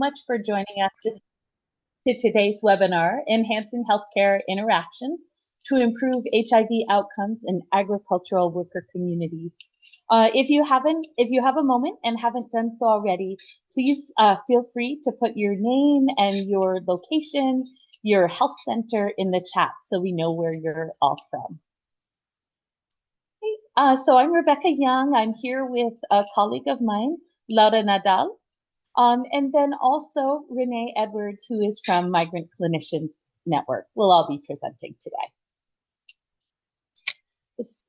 much for joining us to today's webinar, Enhancing Healthcare Interactions to Improve HIV Outcomes in Agricultural Worker Communities. If you have a moment and haven't done so already, please feel free to put your name and your location, your health center in the chat so we know where you're all from. So I'm Rebecca Young. I'm here with a colleague of mine, Laura Nadal, and then also Renee Edwards, who is from Migrant Clinicians Network. We'll all be presenting today.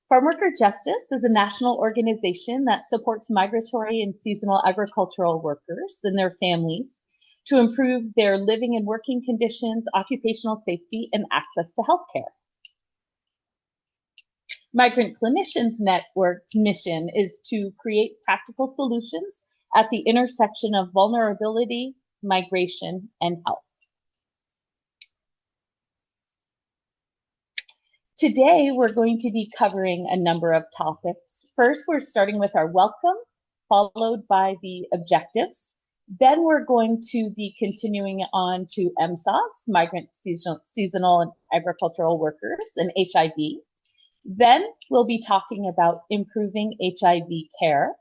Farm Worker Justice is a national organization that supports migratory and seasonal agricultural workers and their families to improve their living and working conditions, occupational safety, and access to healthcare. Migrant Clinicians Network's mission is to create practical solutions at the intersection of vulnerability, migration, and health. Today, we're going to be covering a number of topics. First, we're starting with our welcome, followed by the objectives. Then we're going to be continuing on to MSOS, Migrant Seasonal and Agricultural Workers, and HIV. Then we'll be talking about improving HIV care.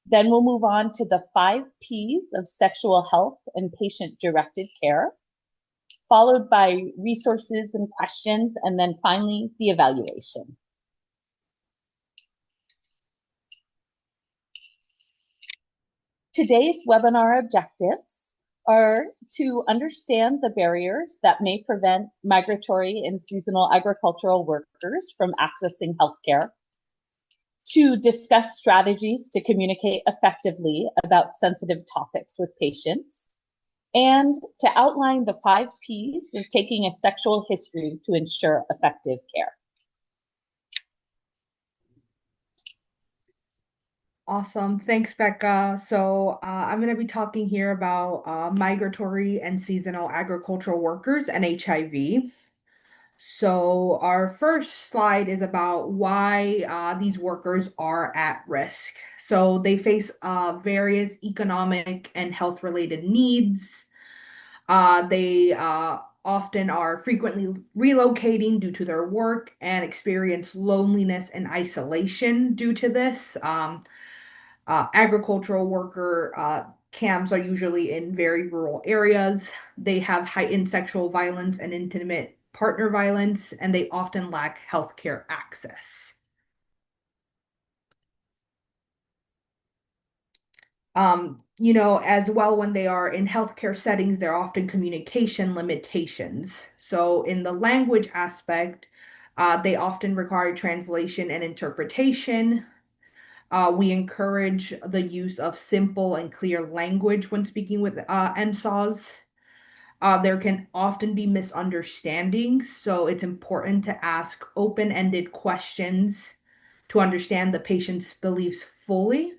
Then we'll move on to the 5 Ps of sexual health and patient-directed care, followed by resources and questions, and then finally the evaluation. Today's webinar objectives are to understand the barriers that may prevent migratory and seasonal agricultural workers from accessing healthcare, to discuss strategies to communicate effectively about sensitive topics with patients, and to outline the 5 Ps of taking a sexual history to ensure effective care. Awesome. Thanks, Becca. So I'm going to be talking here about migratory and seasonal agricultural workers and HIV. So our first slide is about why these workers are at risk. So they face various economic and health-related needs. They often are frequently relocating due to their work and experience loneliness and isolation due to this. Agricultural worker camps are usually in very rural areas. They have heightened sexual violence and intimate partner violence, and they often lack healthcare access. As well, when they are in healthcare settings, there are often communication limitations. So in the language aspect, they often require translation and interpretation. We encourage the use of simple and clear language when speaking with MSOs. There can often be misunderstandings, so it's important to ask open-ended questions to understand the patient's beliefs fully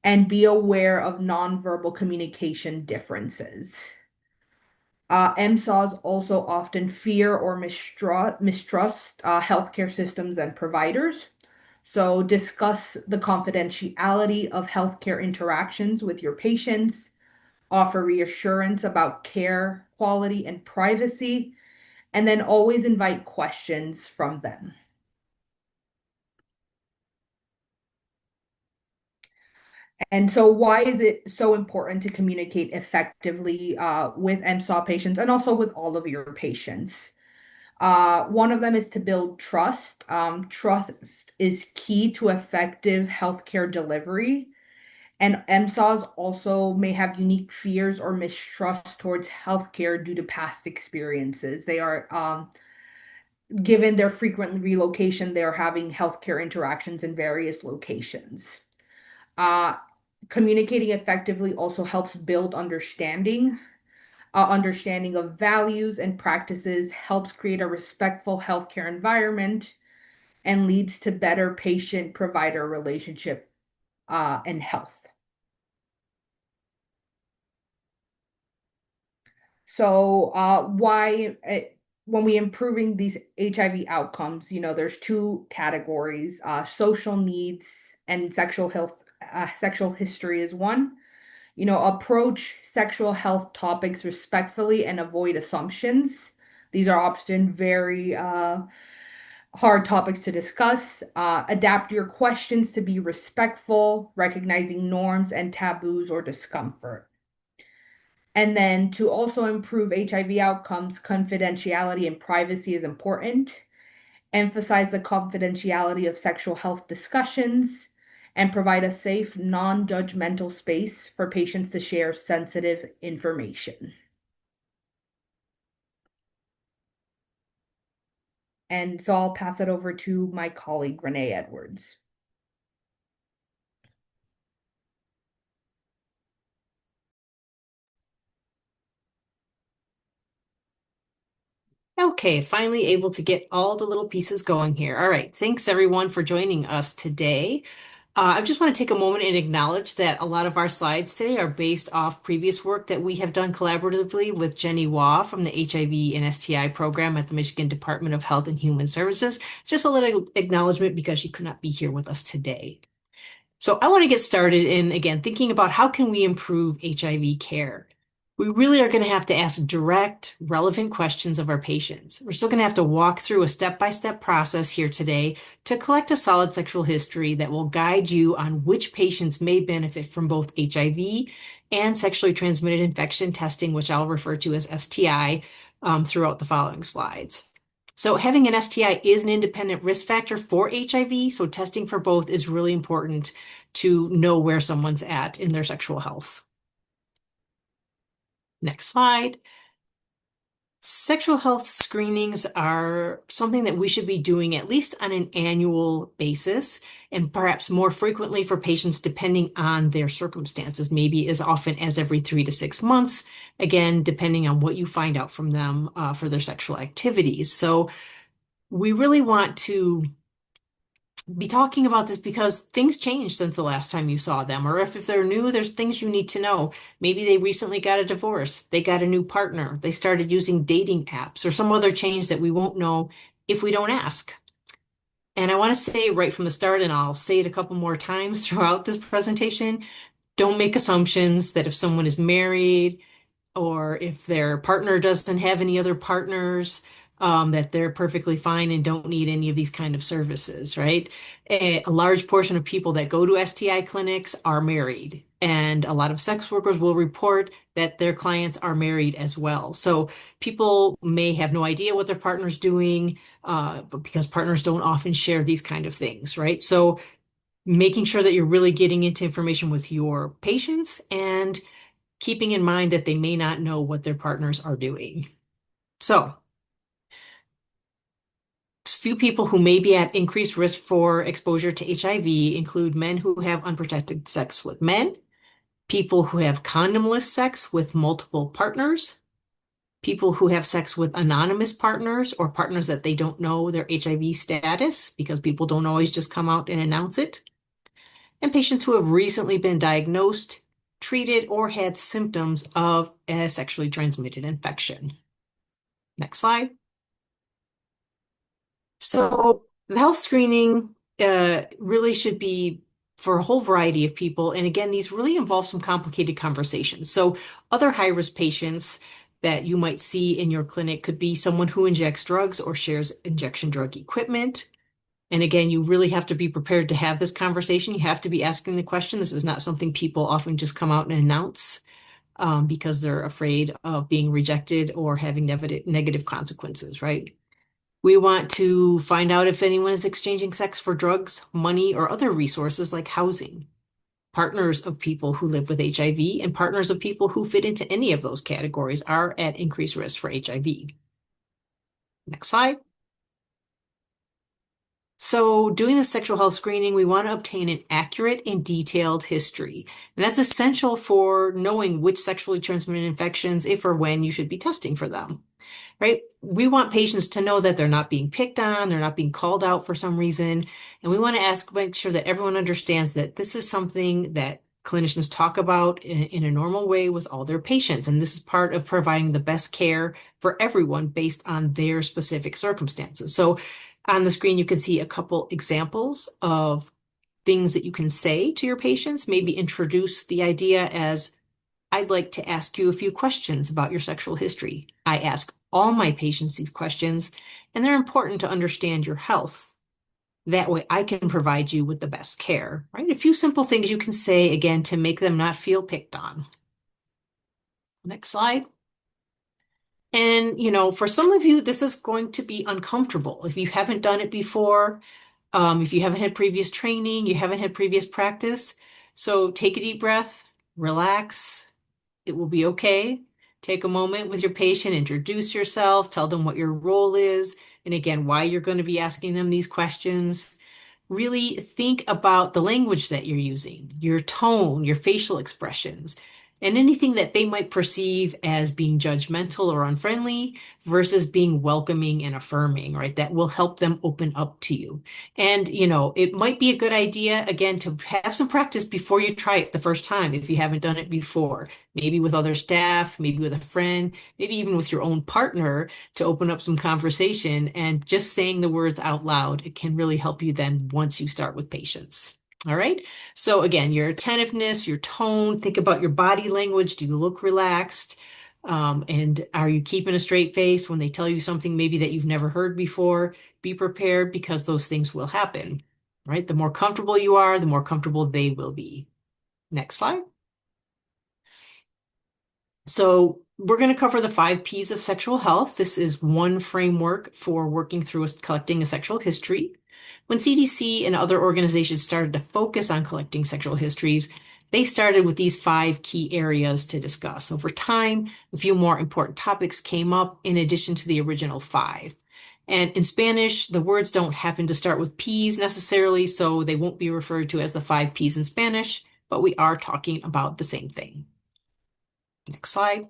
and be aware of nonverbal communication differences. MSOs also often fear or mistrust healthcare systems and providers. So discuss the confidentiality of healthcare interactions with your patients, offer reassurance about care, quality, and privacy, and then always invite questions from them. And so why is it so important to communicate effectively with MSAW patients and also with all of your patients? One of them is to build trust. Trust is key to effective healthcare delivery. And MSAWs also may have unique fears or mistrust towards healthcare due to past experiences. They are, given their frequent relocation, they're having healthcare interactions in various locations. Communicating effectively also helps build understanding. Understanding of values and practices helps create a respectful healthcare environment and leads to better patient-provider relationship and health. So when we improving these HIV outcomes, there's 2 categories, social needs and sexual health, sexual history is one. Approach sexual health topics respectfully and avoid assumptions. These are often very hard topics to discuss. Adapt your questions to be respectful, recognizing norms and taboos or discomfort. And then to also improve HIV outcomes, confidentiality and privacy is important. Emphasize the confidentiality of sexual health discussions, and provide a safe, non-judgmental space for patients to share sensitive information. And so I'll pass it over to my colleague, Renee Edwards. Okay, finally able to get all the little pieces going here. All right, thanks everyone for joining us today. I just want to take a moment and acknowledge that a lot of our slides today are based off previous work that we have done collaboratively with Jenny Waugh from the HIV and STI program at the Michigan Department of Health and Human Services. Just a little acknowledgement because she could not be here with us today. So I want to get started in, again, thinking about how can we improve HIV care. We really are going to have to ask direct, relevant questions of our patients. We're still going to have to walk through a step-by-step process here today to collect a solid sexual history that will guide you on which patients may benefit from both HIV and sexually transmitted infection testing, which I'll refer to as STI, throughout the following slides. So having an STI is an independent risk factor for HIV, so testing for both is really important to know where someone's at in their sexual health. Next slide. Sexual health screenings are something that we should be doing at least on an annual basis, and perhaps more frequently for patients depending on their circumstances, maybe as often as every 3 to 6 months, again, depending on what you find out from them for their sexual activities. So we really want to be talking about this because things changed since the last time you saw them, or if they're new, there's things you need to know. Maybe they recently got a divorce, they got a new partner, they started using dating apps, or some other change that we won't know if we don't ask. And I want to say right from the start, and I'll say it a couple more times throughout this presentation, don't make assumptions that if someone is married, or if their partner doesn't have any other partners, that they're perfectly fine and don't need any of these kind of services, right? A large portion of people that go to STI clinics are married, and a lot of sex workers will report that their clients are married as well. So people may have no idea what their partner's doing, because partners don't often share these kind of things, right? So making sure that you're really getting into information with your patients and keeping in mind that they may not know what their partners are doing. So, few people who may be at increased risk for exposure to HIV include men who have unprotected sex with men, people who have condomless sex with multiple partners, people who have sex with anonymous partners or partners that they don't know their HIV status because people don't always just come out and announce it, and patients who have recently been diagnosed, treated, or had symptoms of a sexually transmitted infection. Next slide. So the health screening really should be for a whole variety of people. And again, these really involve some complicated conversations. So other high-risk patients that you might see in your clinic could be someone who injects drugs or shares injection drug equipment. And again, you really have to be prepared to have this conversation. You have to be asking the question. This is not something people often just come out and announce because they're afraid of being rejected or having negative consequences, right? We want to find out if anyone is exchanging sex for drugs, money, or other resources like housing. Partners of people who live with HIV and partners of people who fit into any of those categories are at increased risk for HIV. Next slide. So doing the sexual health screening, we want to obtain an accurate and detailed history. And that's essential for knowing which sexually transmitted infections, if or when you should be testing for them, right? We want patients to know that they're not being picked on, they're not being called out for some reason. And we want to make sure that everyone understands that this is something that clinicians talk about in a normal way with all their patients. And this is part of providing the best care for everyone based on their specific circumstances. So on the screen, you can see a couple examples of things that you can say to your patients, maybe introduce the idea as I'd like to ask you a few questions about your sexual history. I ask all my patients these questions, and they're important to understand your health. That way I can provide you with the best care, right? A few simple things you can say again to make them not feel picked on. Next slide. And, for some of you, this is going to be uncomfortable. If you haven't done it before, if you haven't had previous training, you haven't had previous practice. So take a deep breath, relax. It will be okay. Take a moment with your patient, introduce yourself, tell them what your role is, and again, why you're going to be asking them these questions. Really think about the language that you're using, your tone, your facial expressions, and anything that they might perceive as being judgmental or unfriendly versus being welcoming and affirming, right? That will help them open up to you. And, it might be a good idea, again, to have some practice before you try it the first time if you haven't done it before. Maybe with other staff, maybe with a friend, maybe even with your own partner to open up some conversation, and just saying the words out loud, it can really help you then once you start with patients. All right. So again, your attentiveness, your tone, think about your body language. Do you look relaxed? And are you keeping a straight face when they tell you something maybe that you've never heard before? Be prepared because those things will happen, right? The more comfortable you are, the more comfortable they will be. Next slide. So we're going to cover the 5 Ps of sexual health. This is one framework for working through collecting a sexual history. When CDC and other organizations started to focus on collecting sexual histories, they started with these 5 key areas to discuss. Over time, a few more important topics came up in addition to the original 5. And in Spanish, the words don't happen to start with Ps necessarily, so they won't be referred to as the 5 Ps in Spanish, but we are talking about the same thing. Next slide.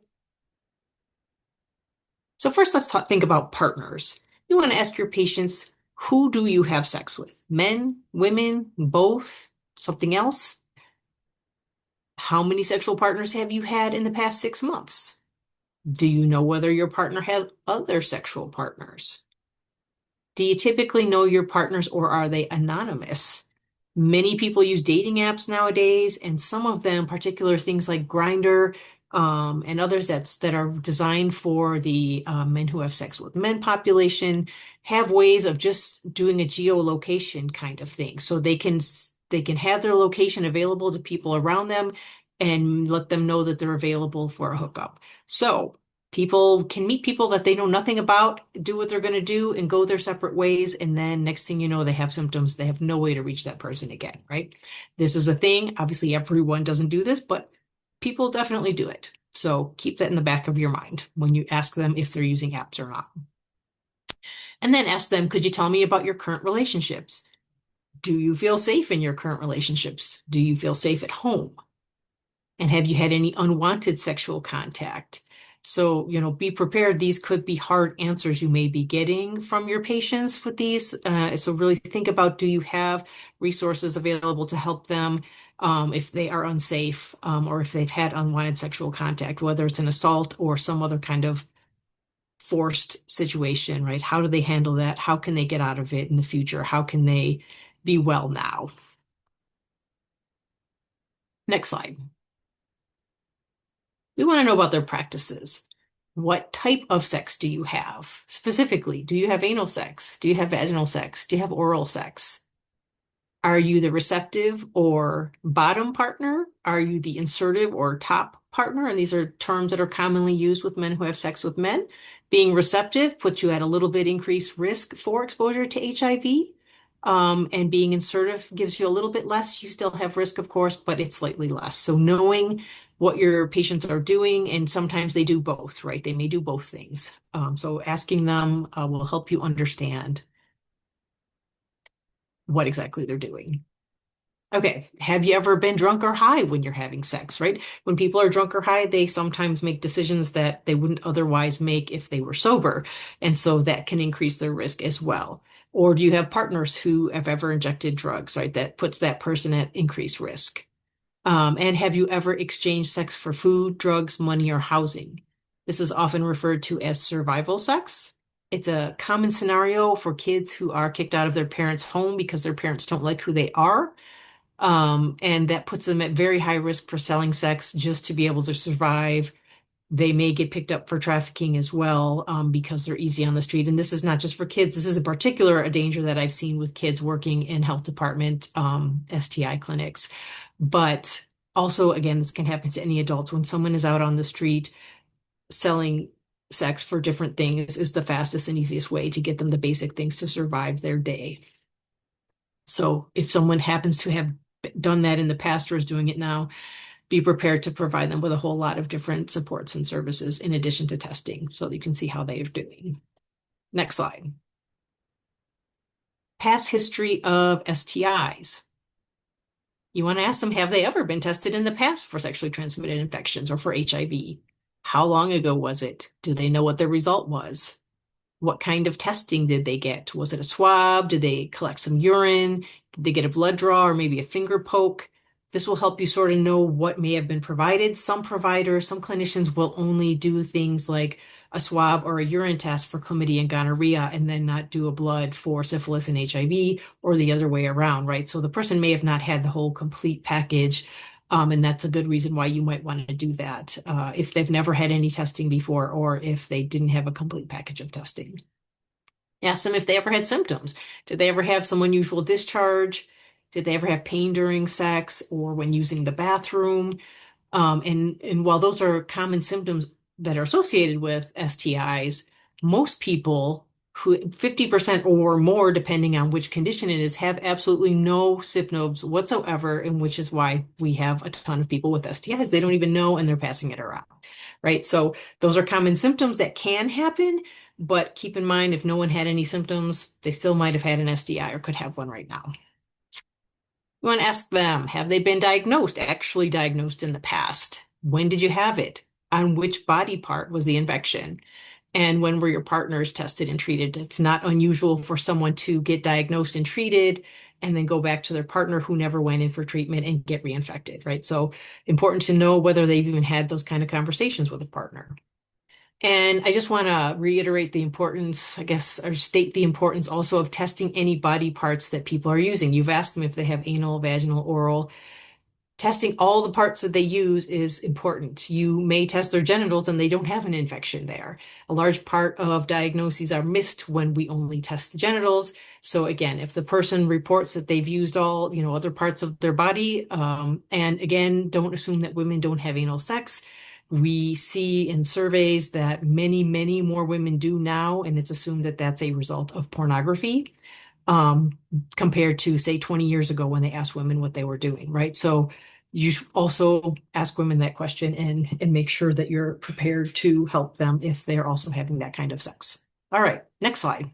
So first, let's think about partners. You want to ask your patients, who do you have sex with? Men, women, both, something else? How many sexual partners have you had in the past 6 months? Do you know whether your partner has other sexual partners? Do you typically know your partners, or are they anonymous? Many people use dating apps nowadays, and some of them, particular things like Grindr, and others that are designed for the men who have sex with men population, have ways of just doing a geolocation kind of thing. So they can have their location available to people around them and let them know that they're available for a hookup. So people can meet people that they know nothing about, do what they're going to do, and go their separate ways. And then next thing you know, they have symptoms. They have no way to reach that person again, right? This is a thing. Obviously, everyone doesn't do this, but people definitely do it. So keep that in the back of your mind when you ask them if they're using apps or not. And then ask them, could you tell me about your current relationships? Do you feel safe in your current relationships? Do you feel safe at home? And have you had any unwanted sexual contact? So, be prepared. These could be hard answers you may be getting from your patients with these. So really think about, do you have resources available to help them if they are unsafe, or if they've had unwanted sexual contact, whether it's an assault or some other kind of forced situation, right? How do they handle that? How can they get out of it in the future? How can they be well now? Next slide. We want to know about their practices. What type of sex do you have? Specifically, do you have anal sex? Do you have vaginal sex? Do you have oral sex? Are you the receptive or bottom partner? Are you the insertive or top partner? And these are terms that are commonly used with men who have sex with men. Being receptive puts you at a little bit increased risk for exposure to HIV. And being insertive gives you a little bit less. You still have risk, of course, but it's slightly less. So knowing what your patients are doing, and sometimes they do both, right? They may do both things. So asking them will help you understand what exactly they're doing. Okay, have you ever been drunk or high when you're having sex, right? When people are drunk or high, they sometimes make decisions that they wouldn't otherwise make if they were sober. And so that can increase their risk as well. Or do you have partners who have ever injected drugs, right? That puts that person at increased risk. And have you ever exchanged sex for food, drugs, money, or housing? This is often referred to as survival sex. It's a common scenario for kids who are kicked out of their parents' home because their parents don't like who they are. And that puts them at very high risk for selling sex just to be able to survive. They may get picked up for trafficking as well, because they're easy on the street. And this is not just for kids. This is in particular a danger that I've seen with kids working in health department, STI clinics. But also, again, this can happen to any adults. When someone is out on the street selling sex for different things is the fastest and easiest way to get them the basic things to survive their day. So if someone happens to have done that in the past or is doing it now, be prepared to provide them with a whole lot of different supports and services in addition to testing so that you can see how they are doing. Next slide. Past history of STIs. You want to ask them, have they ever been tested in the past for sexually transmitted infections or for HIV? How long ago was it? Do they know what the result was? What kind of testing did they get? Was it a swab? Did they collect some urine? Did they get a blood draw or maybe a finger poke? This will help you sort of know what may have been provided. Some providers, some clinicians will only do things like a swab or a urine test for chlamydia and gonorrhea and then not do a blood for syphilis and HIV or the other way around, right? So the person may have not had the whole complete package. And that's a good reason why you might want to do that if they've never had any testing before or if they didn't have a complete package of testing. Ask them if they ever had symptoms. Did they ever have some unusual discharge? Did they ever have pain during sex or when using the bathroom? And while those are common symptoms that are associated with STIs, most people who 50% or more, depending on which condition it is, have absolutely no symptoms whatsoever, and which is why we have a ton of people with STIs. They don't even know and they're passing it around, right? So those are common symptoms that can happen, but keep in mind if no one had any symptoms, they still might have had an STI or could have one right now. You want to ask them, have they been diagnosed, actually diagnosed in the past? When did you have it? On which body part was the infection? And when were your partners tested and treated? It's not unusual for someone to get diagnosed and treated and then go back to their partner who never went in for treatment and get reinfected, right? So important to know whether they've even had those kind of conversations with a partner. And I just want to reiterate the importance, I guess, or state the importance also of testing any body parts that people are using. You've asked them if they have anal, vaginal, oral. Testing all the parts that they use is important. You may test their genitals and they don't have an infection there. A large part of diagnoses are missed when we only test the genitals. So again, if the person reports that they've used all, other parts of their body, and again, don't assume that women don't have anal sex. We see in surveys that many, many more women do now, and it's assumed that that's a result of pornography, compared to, say, 20 years ago when they asked women what they were doing, right? So you should also ask women that question and make sure that you're prepared to help them if they're also having that kind of sex. All right, next slide.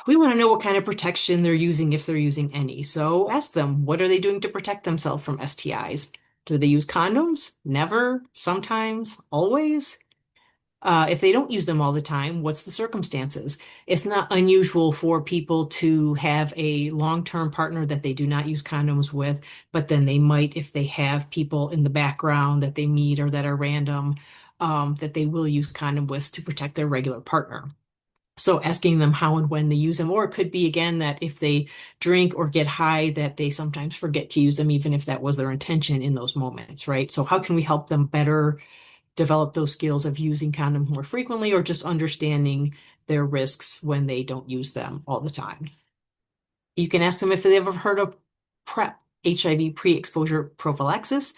We want to know what kind of protection they're using if they're using any. So ask them, what are they doing to protect themselves from STIs? Do they use condoms? Never? Sometimes? Always? If they don't use them all the time, what's the circumstances? It's not unusual for people to have a long-term partner that they do not use condoms with, but then they might, if they have people in the background that they meet or that are random, that they will use condom with to protect their regular partner. So asking them how and when they use them, or it could be again that if they drink or get high, that they sometimes forget to use them, even if that was their intention in those moments, right? So how can we help them better develop those skills of using condoms more frequently or just understanding their risks when they don't use them all the time? You can ask them if they've ever heard of PrEP, HIV pre-exposure prophylaxis,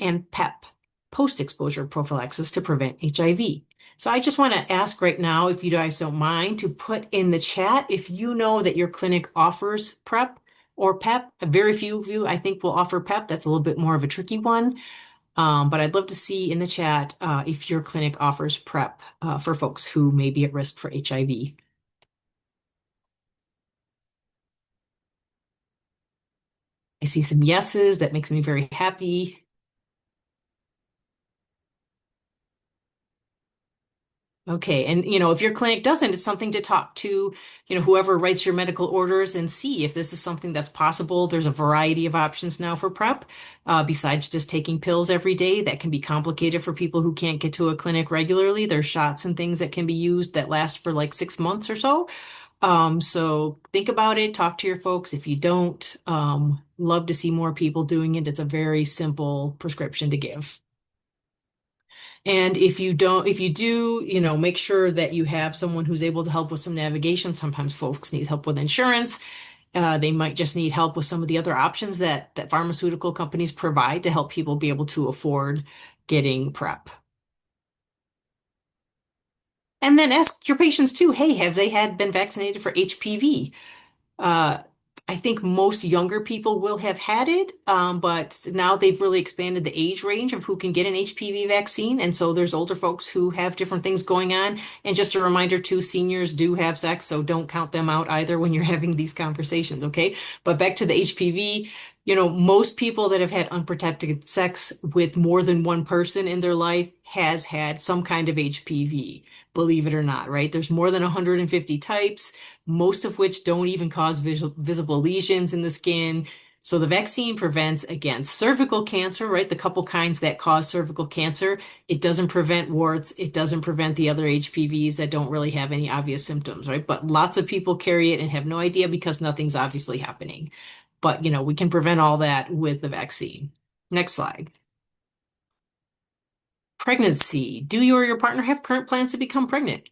and PEP, post-exposure prophylaxis to prevent HIV. So I just want to ask right now, if you guys don't mind, to put in the chat if you know that your clinic offers PrEP or PEP. Very few of you, I think, will offer PEP. That's a little bit more of a tricky one. But I'd love to see in the chat if your clinic offers PrEP for folks who may be at risk for HIV. I see some yeses. That makes me very happy. Okay, and if your clinic doesn't, it's something to talk to, whoever writes your medical orders and see if this is something that's possible. There's a variety of options now for PrEP, besides just taking pills every day. That can be complicated for people who can't get to a clinic regularly. There's shots and things that can be used that last for like 6 months or so. So think about it, talk to your folks. If you don't, love to see more people doing it. It's a very simple prescription to give. And if you don't, if you do, make sure that you have someone who's able to help with some navigation. Sometimes folks need help with insurance. They might just need help with some of the other options that pharmaceutical companies provide to help people be able to afford getting PrEP. And then ask your patients too, hey, have they been vaccinated for HPV? Uh, I think most younger people will have had it, but now they've really expanded the age range of who can get an HPV vaccine. And so there's older folks who have different things going on. And just a reminder too, seniors do have sex, so don't count them out either when you're having these conversations, okay? But back to the HPV, most people that have had unprotected sex with more than one person in their life has had some kind of HPV, believe it or not, right? There's more than 150 types, most of which don't even cause visible lesions in the skin. So the vaccine prevents against cervical cancer, right? The couple kinds that cause cervical cancer. It doesn't prevent warts. It doesn't prevent the other HPVs that don't really have any obvious symptoms, right? But lots of people carry it and have no idea because nothing's obviously happening. But, we can prevent all that with the vaccine. Next slide. Pregnancy. Do you or your partner have current plans to become pregnant?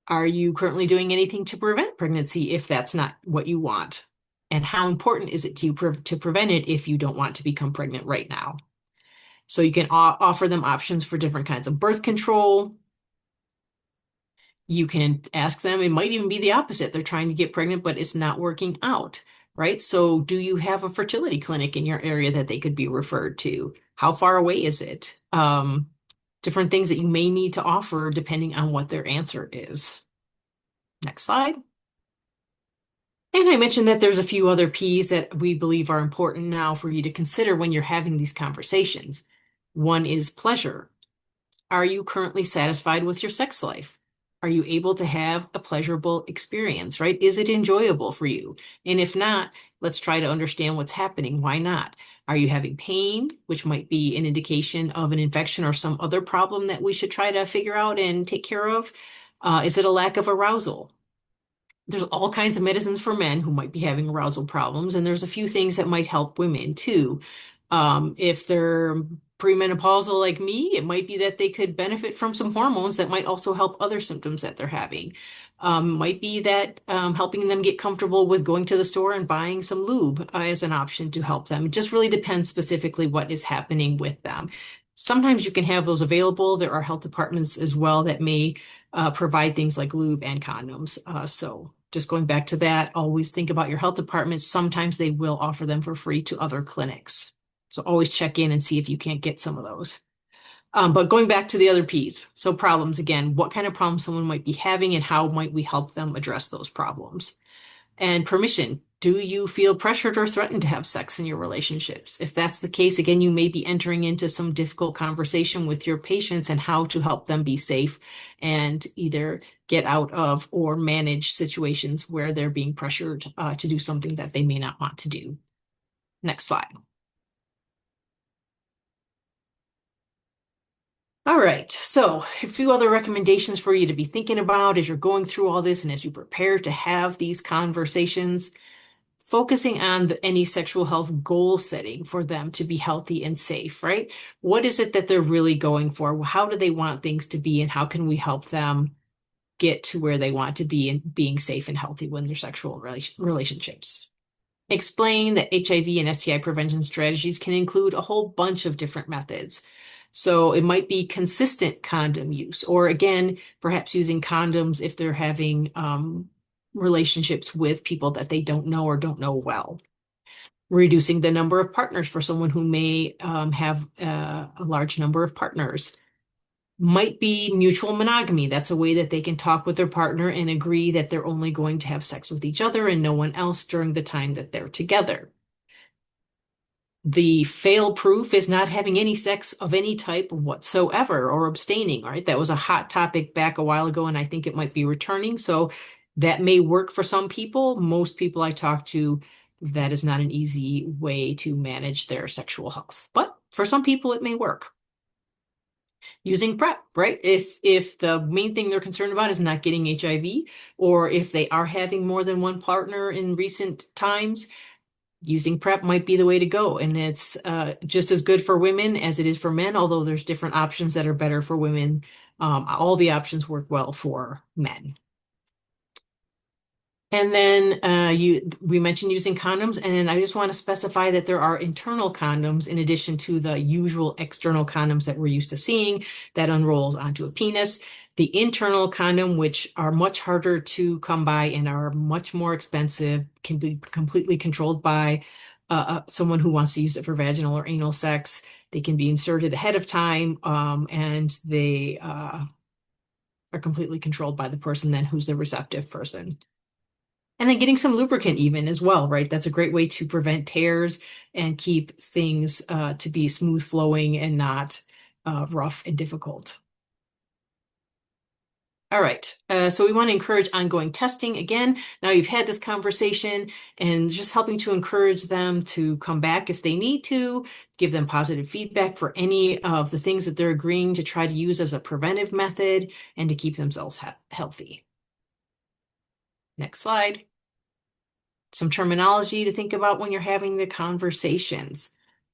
Are you currently doing anything to prevent pregnancy if that's not what you want? And how important is it to you to prevent it if you don't want to become pregnant right now? So you can offer them options for different kinds of birth control. You can ask them, it might even be the opposite. They're trying to get pregnant, but it's not working out, right? So do you have a fertility clinic in your area that they could be referred to? How far away is it? Different things that you may need to offer depending on what their answer is. Next slide. And I mentioned that there's a few other P's that we believe are important now for you to consider when you're having these conversations. One is pleasure. Are you currently satisfied with your sex life? Are you able to have a pleasurable experience, right? Is it enjoyable for you? And if not, let's try to understand what's happening. Why not? Are you having pain, which might be an indication of an infection or some other problem that we should try to figure out and take care of? Is it a lack of arousal? There's all kinds of medicines for men who might be having arousal problems, and there's a few things that might help women too. If they're premenopausal like me, it might be that they could benefit from some hormones that might also help other symptoms that they're having. Might be that helping them get comfortable with going to the store and buying some lube as an option to help them. It just really depends specifically what is happening with them. Sometimes you can have those available. There are health departments as well that may provide things like lube and condoms. So just going back to that, always think about your health department. Sometimes they will offer them for free to other clinics. So always check in and see if you can't get some of those. But going back to the other P's. So problems again, what kind of problems someone might be having and how might we help them address those problems? And permission. Do you feel pressured or threatened to have sex in your relationships? If that's the case, again, you may be entering into some difficult conversation with your patients and how to help them be safe and either get out of or manage situations where they're being pressured to do something that they may not want to do. Next slide. All right, so a few other recommendations for you to be thinking about as you're going through all this and as you prepare to have these conversations. Focusing on any sexual health goal setting for them to be healthy and safe, right? What is it that they're really going for? How do they want things to be, and how can we help them get to where they want to be and being safe and healthy when their sexual relationships? Explain that HIV and STI prevention strategies can include a whole bunch of different methods. So it might be consistent condom use, or again, perhaps using condoms if they're having relationships with people that they don't know or don't know well. Reducing the number of partners for someone who may have a large number of partners. Might be mutual monogamy. That's a way that they can talk with their partner and agree that they're only going to have sex with each other and no one else during the time that they're together. The fail proof is not having any sex of any type whatsoever or abstaining, right? That was a hot topic back a while ago, and I think it might be returning. So that may work for some people. Most people I talk to, that is not an easy way to manage their sexual health. But for some people, it may work. Using PrEP, right? If the main thing they're concerned about is not getting HIV, or if they are having more than one partner in recent times, using PrEP might be the way to go. And it's just as good for women as it is for men, although there's different options that are better for women. All the options work well for men. And then we mentioned using condoms, and I just want to specify that there are internal condoms in addition to the usual external condoms that we're used to seeing that unrolls onto a penis. The internal condom, which are much harder to come by and are much more expensive, can be completely controlled by someone who wants to use it for vaginal or anal sex. They can be inserted ahead of time, and they are completely controlled by the person then who's the receptive person. And then getting some lubricant even as well, right? That's a great way to prevent tears and keep things to be smooth flowing and not rough and difficult. All right, so we want to encourage ongoing testing. Again, now you've had this conversation and just helping to encourage them to come back if they need to, give them positive feedback for any of the things that they're agreeing to try to use as a preventive method and to keep themselves healthy. Next slide. Some terminology to think about when you're having the conversations.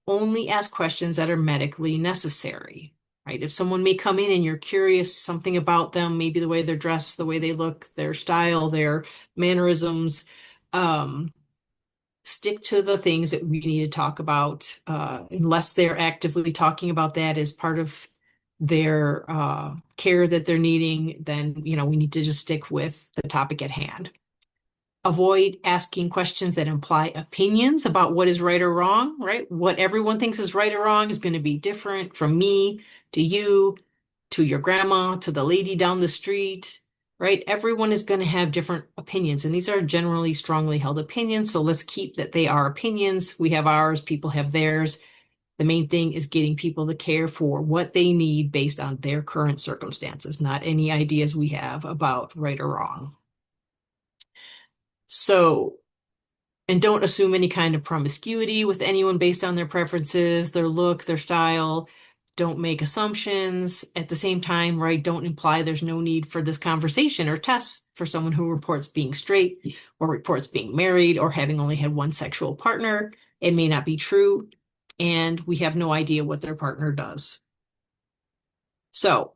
Only ask questions that are medically necessary, right? If someone may come in and you're curious something about them, maybe the way they're dressed, the way they look, their style, their mannerisms, stick to the things that we need to talk about, unless they're actively talking about that as part of their care that they're needing, then, we need to just stick with the topic at hand. Avoid asking questions that imply opinions about what is right or wrong, right? What everyone thinks is right or wrong is going to be different from me to you, to your grandma, to the lady down the street, right? Everyone is going to have different opinions, and these are generally strongly held opinions. So let's keep that they are opinions. We have ours, people have theirs. The main thing is getting people to care for what they need based on their current circumstances, not any ideas we have about right or wrong. So, and don't assume any kind of promiscuity with anyone based on their preferences, their look, their style. Don't make assumptions. At the same time, right, don't imply there's no need for this conversation or test for someone who reports being straight or reports being married or having only had one sexual partner. It may not be true, and we have no idea what their partner does. So,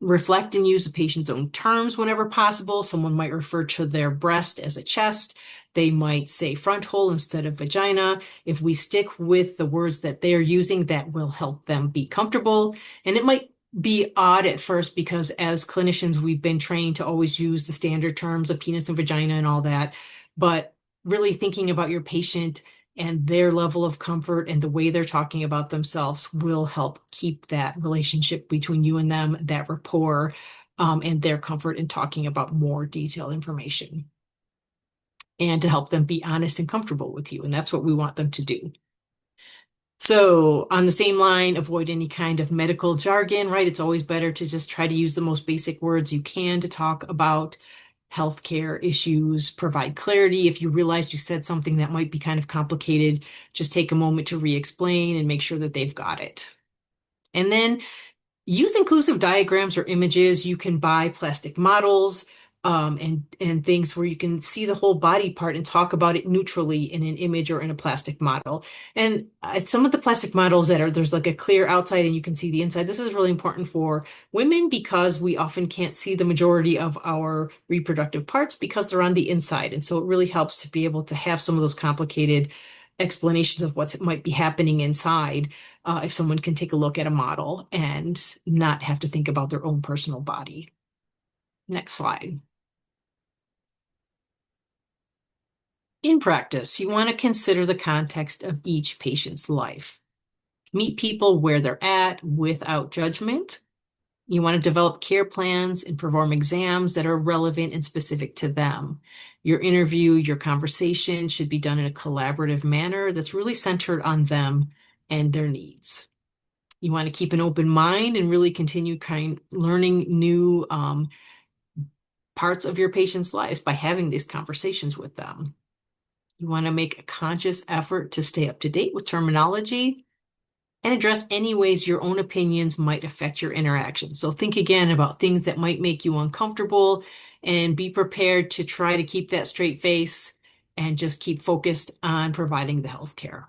reflect and use the patient's own terms whenever possible. Someone might refer to their breast as a chest. They might say front hole instead of vagina. If we stick with the words that they're using, that will help them be comfortable. And it might be odd at first because as clinicians, we've been trained to always use the standard terms of penis and vagina and all that. But really thinking about your patient and their level of comfort and the way they're talking about themselves will help keep that relationship between you and them, that rapport, and their comfort in talking about more detailed information, and to help them be honest and comfortable with you. And that's what we want them to do. So on the same line, avoid any kind of medical jargon, right? It's always better to just try to use the most basic words you can to talk about healthcare issues, provide clarity. If you realized you said something that might be kind of complicated, just take a moment to re-explain and make sure that they've got it. And then use inclusive diagrams or images. You can buy plastic models and things where you can see the whole body part and talk about it neutrally in an image or in a plastic model. And some of the plastic models there's like a clear outside and you can see the inside. This is really important for women because we often can't see the majority of our reproductive parts because they're on the inside. And so it really helps to be able to have some of those complicated explanations of what might be happening inside if someone can take a look at a model and not have to think about their own personal body. Next slide. In practice, you want to consider the context of each patient's life. Meet people where they're at without judgment. You want to develop care plans and perform exams that are relevant and specific to them. Your interview, your conversation should be done in a collaborative manner that's really centered on them and their needs. You want to keep an open mind and really continue learning new parts of your patient's lives by having these conversations with them. You want to make a conscious effort to stay up to date with terminology and address any ways your own opinions might affect your interaction. So think again about things that might make you uncomfortable and be prepared to try to keep that straight face and just keep focused on providing the health care.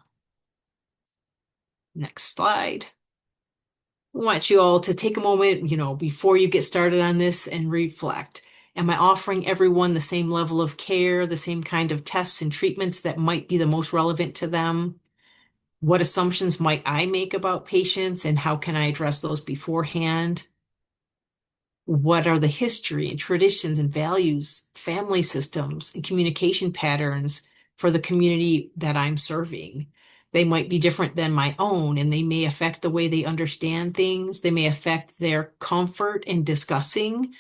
Next slide. I want you all to take a moment, before you get started on this and reflect. Am I offering everyone the same level of care, the same kind of tests and treatments that might be the most relevant to them? What assumptions might I make about patients and how can I address those beforehand? What are the history and traditions and values, family systems, and communication patterns for the community that I'm serving? They might be different than my own, and they may affect the way they understand things. They may affect their comfort in discussing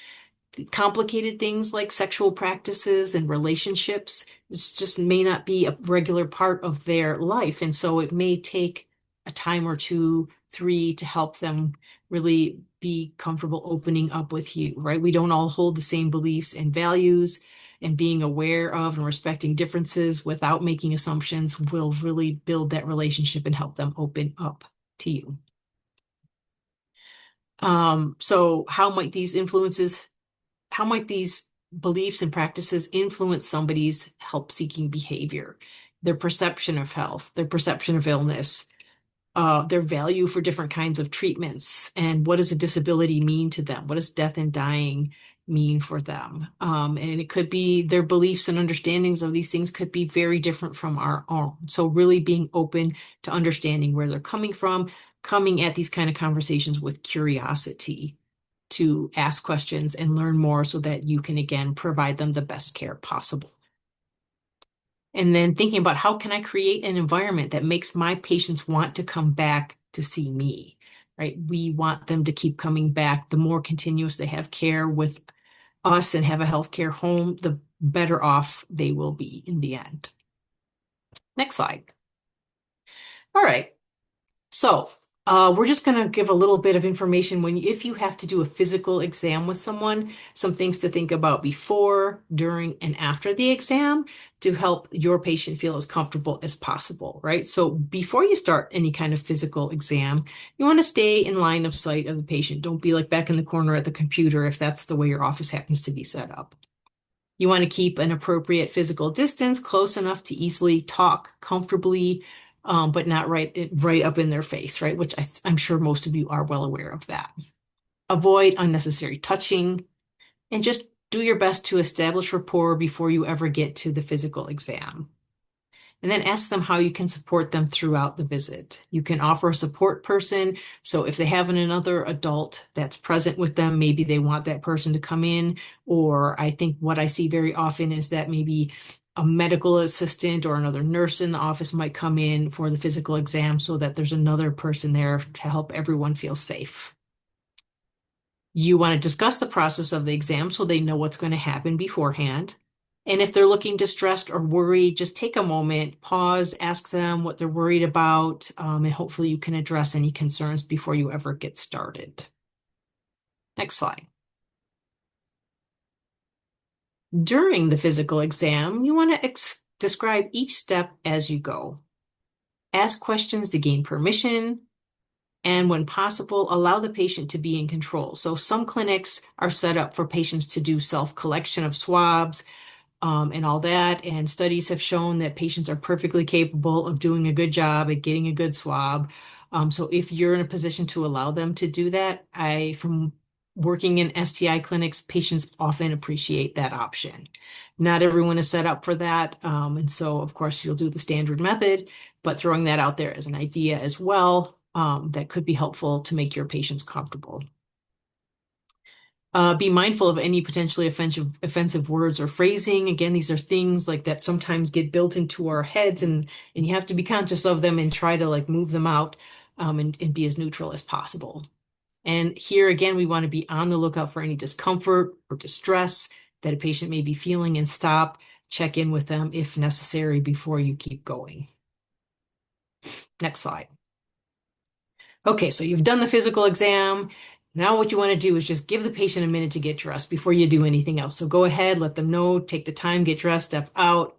complicated things like sexual practices and relationships. This just may not be a regular part of their life. And so it may take a time or two, three to help them really be comfortable opening up with you, right? We don't all hold the same beliefs and values, and being aware of and respecting differences without making assumptions will really build that relationship and help them open up to you. So how might these beliefs and practices influence somebody's help-seeking behavior, their perception of health, their perception of illness, their value for different kinds of treatments, and what does a disability mean to them? What does death and dying mean for them? And it could be their beliefs and understandings of these things could be very different from our own. So really being open to understanding where they're coming from, coming at these kind of conversations with curiosity to ask questions and learn more so that you can, again, provide them the best care possible. And then thinking about how can I create an environment that makes my patients want to come back to see me, right? We want them to keep coming back. The more continuous they have care with us and have a healthcare home, the better off they will be in the end. Next slide. All right. So we're just going to give a little bit of information if you have to do a physical exam with someone, some things to think about before, during, and after the exam to help your patient feel as comfortable as possible, right? So before you start any kind of physical exam, you want to stay in line of sight of the patient. Don't be like back in the corner at the computer if that's the way your office happens to be set up. You want to keep an appropriate physical distance, close enough to easily talk comfortably, but not right up in their face, right? Which I'm sure most of you are well aware of that. Avoid unnecessary touching and just do your best to establish rapport before you ever get to the physical exam. And then ask them how you can support them throughout the visit. You can offer a support person. So if they have another adult that's present with them, maybe they want that person to come in. Or I think what I see very often is that maybe a medical assistant or another nurse in the office might come in for the physical exam so that there's another person there to help everyone feel safe. You want to discuss the process of the exam so they know what's going to happen beforehand. And if they're looking distressed or worried, just take a moment, pause, ask them what they're worried about, and hopefully you can address any concerns before you ever get started. Next slide. During the physical exam, you want to describe each step as you go. Ask questions to gain permission, and when possible, allow the patient to be in control. So some clinics are set up for patients to do self-collection of swabs, and all that. And studies have shown that patients are perfectly capable of doing a good job at getting a good swab. So if you're in a position to allow them to do that, from working in STI clinics, patients often appreciate that option. Not everyone is set up for that. And so, of course, you'll do the standard method, but throwing that out there as an idea as well, that could be helpful to make your patients comfortable. Be mindful of any potentially offensive words or phrasing. Again, these are things like that sometimes get built into our heads, and you have to be conscious of them and try to like move them out, and be as neutral as possible. And here again, we want to be on the lookout for any discomfort or distress that a patient may be feeling and check in with them if necessary before you keep going. Next slide. Okay, so you've done the physical exam. Now what you want to do is just give the patient a minute to get dressed before you do anything else. So go ahead, let them know, take the time, get dressed, step out,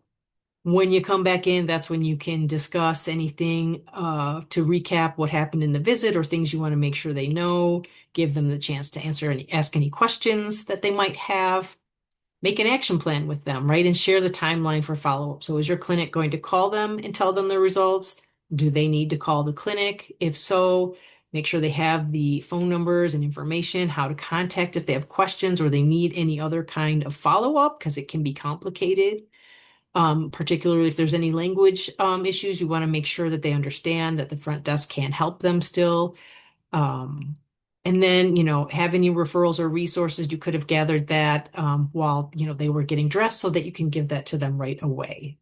When you come back in, that's when you can discuss anything to recap what happened in the visit or things you want to make sure they know, give them the chance to ask any questions that they might have. Make an action plan with them, right? And share the timeline for follow-up. So is your clinic going to call them and tell them the results? Do they need to call the clinic? If so, make sure they have the phone numbers and information, how to contact if they have questions or they need any other kind of follow-up, because it can be complicated. Particularly if there's any language issues, you want to make sure that they understand that the front desk can help them still. Um, and then, have any referrals or resources, you could have gathered that while, they were getting dressed so that you can give that to them right away.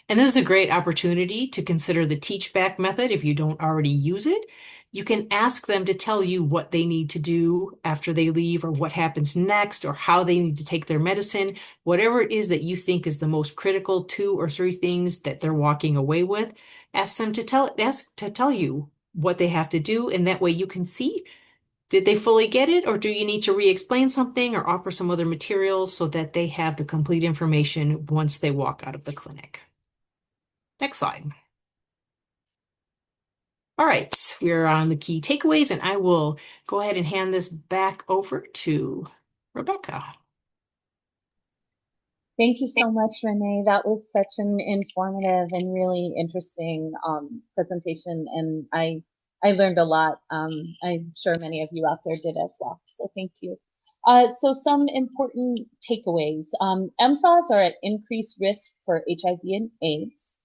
And this is a great opportunity to consider the teach back method if you don't already use it. You can ask them to tell you what they need to do after they leave or what happens next or how they need to take their medicine, whatever it is that you think is the most critical 2 or 3 things that they're walking away with. Ask them to tell you what they have to do, and that way you can see, did they fully get it, or do you need to re-explain something or offer some other materials so that they have the complete information once they walk out of the clinic. Next slide. All right, we're on the key takeaways, and I will go ahead and hand this back over to Rebecca. Thank you so much, Renee. That was such an informative and really interesting presentation, and I learned a lot. I'm sure many of you out there did as well, so thank you. So some important takeaways. MSAs are at increased risk for HIV and AIDS.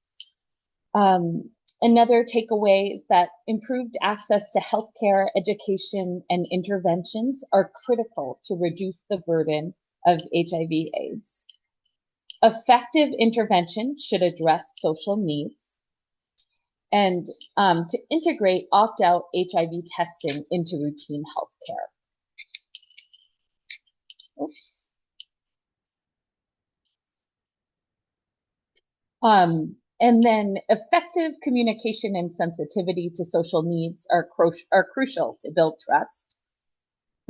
Another takeaway is that improved access to healthcare, education, and interventions are critical to reduce the burden of HIV/AIDS. Effective intervention should address social needs and to integrate opt-out HIV testing into routine healthcare. Oops. And then effective communication and sensitivity to social needs are crucial to build trust.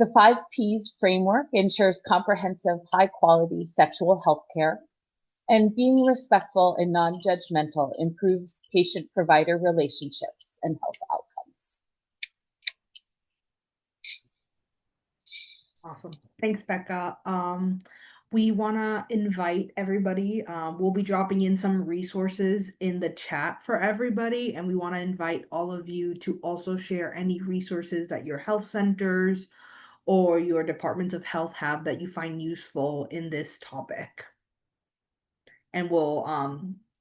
The 5 Ps framework ensures comprehensive, high-quality sexual health care, and being respectful and non-judgmental improves patient-provider relationships and health outcomes. Awesome. Thanks, Becca. We want to invite everybody. We'll be dropping in some resources in the chat for everybody, and we want to invite all of you to also share any resources that your health centers or your departments of health have that you find useful in this topic. And we'll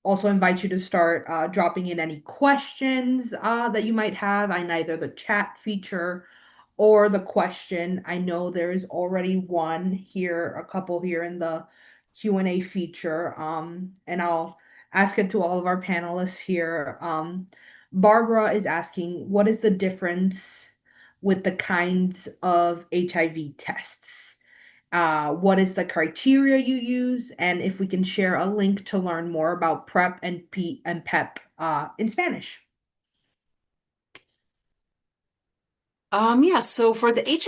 also invite you to start dropping in any questions that you might have on either the chat feature or the question. I know there is already one here, a couple here in the Q&A feature, and I'll ask it to all of our panelists here. Barbara is asking, what is the difference with the kinds of HIV tests? What is the criteria you use? And if we can share a link to learn more about PrEP and PEP in Spanish. Yeah, so for the HIV